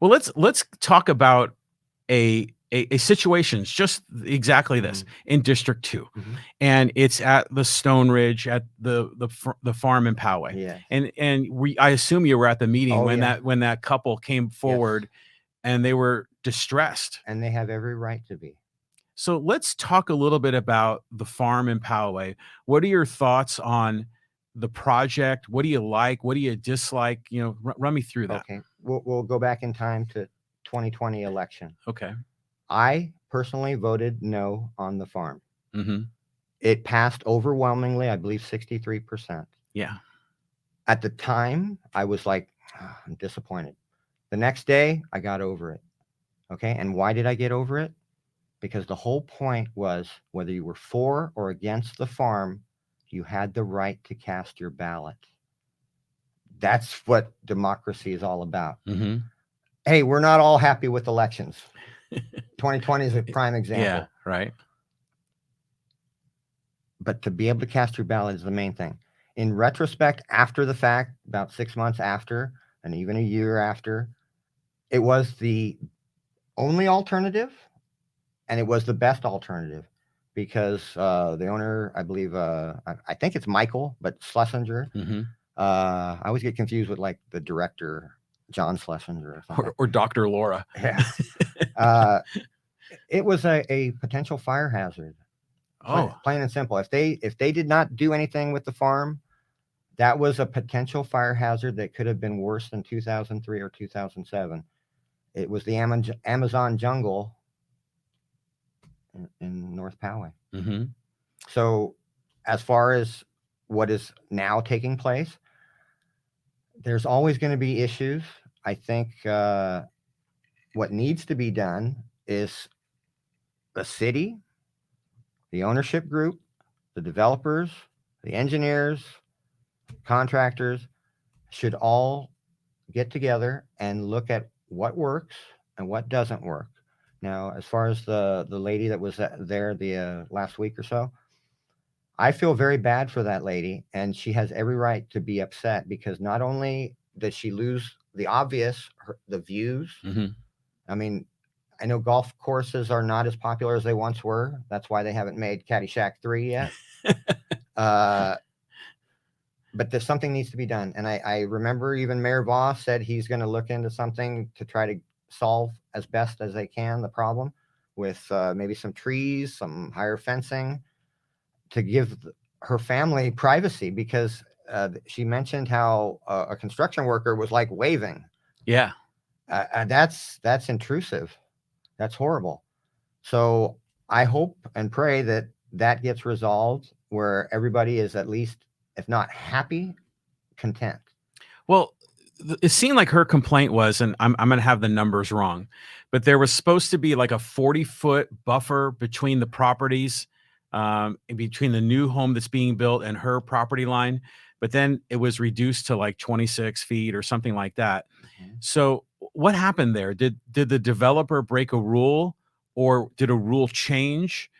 Well, let's talk about a situation just exactly this in District 2, and it's at the Stoneridge at the farm in Poway. Yes. And I assume you were at the meeting Oh, when yeah. that couple came forward and they were distressed. And they have every right to be. So let's talk a little bit about the farm in Poway. What are your thoughts on the project? What do you like? What do you dislike? You know, run me through that. Okay. We'll go back in time to 2020 election. Okay. I personally voted no on the farm. Mm-hmm. It passed overwhelmingly, I believe 63%. Yeah. At the time, I was like, "Oh, I'm disappointed." The next day, I got over it. Okay. And why did I get over it? Because the whole point was whether you were for or against the farm, you had the right to cast your ballot. That's what democracy is all about. Mm-hmm. Hey, we're not all happy with elections. 2020 is a prime example. Yeah, right. But to be able to cast your ballot is the main thing. In retrospect, after the fact, about 6 months after, and even a year after, it was the only alternative, and it was the best alternative because the owner, I believe, I think it's Michael, but Schlesinger. Mm-hmm. I always get confused with like the director, John Schlesinger or something. Or Dr. Laura. Yeah. It was a potential fire hazard. Plain and simple. If they did not do anything with the farm, that was a potential fire hazard that could have been worse than 2003 or 2007. It was the Amazon jungle in North Poway. Mm-hmm. So as far as what is now taking place, there's always going to be issues. I think what needs to be done is the city, the ownership group, the developers, the engineers, contractors should all get together and look at what works and what doesn't work. Now, as far as the lady that was there the last week or so, I feel very bad for that lady, and she has every right to be upset because not only does she lose the obvious, the views. Mm-hmm. I mean, I know golf courses are not as popular as they once were. That's why they haven't made Caddyshack 3 yet. But there's something needs to be done. And I remember even Mayor Voss said he's going to look into something to try to solve as best as they can the problem with maybe some trees, some higher fencing to give her family privacy because she mentioned how a construction worker was like waving. Yeah. That's intrusive. That's horrible. So I hope and pray that that gets resolved where everybody is at least, if not happy, content. Well, it seemed like her complaint was, and I'm going to have the numbers wrong, but there was supposed to be like a 40-foot buffer between the properties, between the new home that's being built and her property line. But then it was reduced to like 26 feet or something like that. Mm-hmm. So what happened there? Did the developer break a rule, or did a rule change?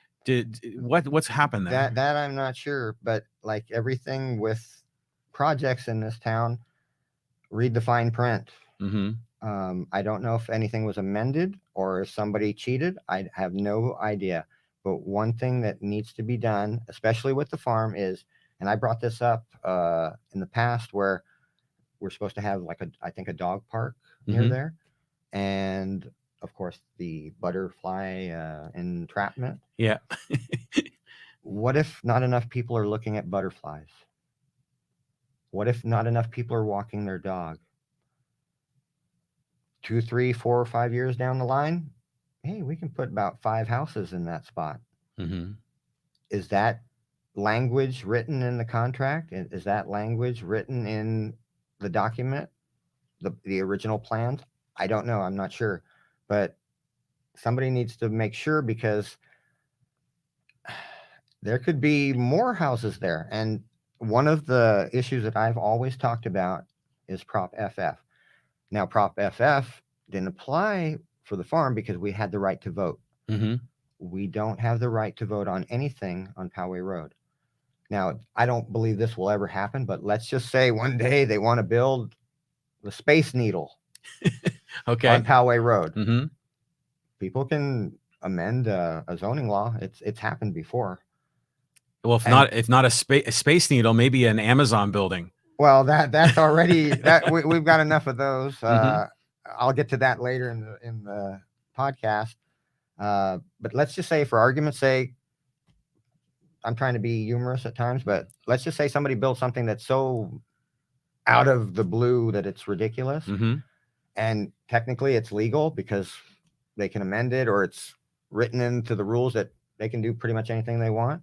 What's happened there? That I'm not sure, but like everything with projects in this town, read the fine print. Mm-hmm. I don't know if anything was amended or if somebody cheated. I have no idea. But one thing that needs to be done, especially with the farm, is, and I brought this up in the past, where we're supposed to have like I think a dog park near there, and of course the butterfly entrapment. Yeah. What if not enough people are looking at butterflies? What if not enough people are walking their dog? 2, 3, 4, or 5 years down the line, hey, we can put about 5 houses in that spot. Mm-hmm. Is that language written in the contract? Is that language written in the document, the original plans? I don't know. I'm not sure. But somebody needs to make sure, because there could be more houses there. And one of the issues that I've always talked about is Prop FF. Now, Prop FF didn't apply for the farm because we had the right to vote. Mm-hmm. We don't have the right to vote on anything on Poway Road. Now, I don't believe this will ever happen, but let's just say one day they want to build the Space Needle. Okay. on Poway Road. Mm-hmm. People can amend a zoning law. It's happened before. Well, if not a Space Needle, maybe an Amazon building. Well, that's already we've got enough of those. Mhm. I'll get to that later in the podcast. But let's just say, for argument's sake, I'm trying to be humorous at times, but let's just say somebody built something that's so out of the blue that it's ridiculous, Mm-hmm. and technically it's legal because they can amend it, or it's written into the rules that they can do pretty much anything they want.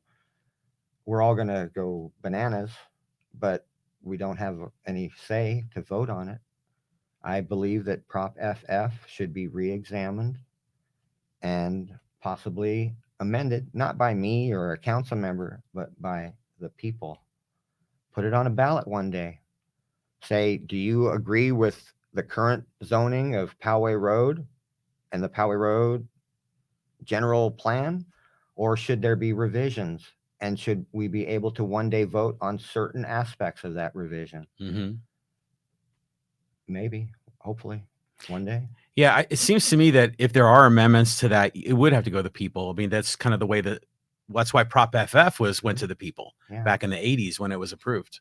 We're all going to go bananas, but we don't have any say to vote on it. I believe that Prop FF should be re-examined and possibly amended, not by me or a council member, but by the people. Put it on a ballot one day. Say, do you agree with the current zoning of Poway Road and the Poway Road general plan, or should there be revisions? And should we be able to one day vote on certain aspects of that revision? Mm-hmm. Maybe, hopefully, one day. Yeah, it seems to me that if there are amendments to that, it would have to go to the people. I mean, that's kind of the way that's why Prop FF went to the people Yeah. back in the 80s when it was approved.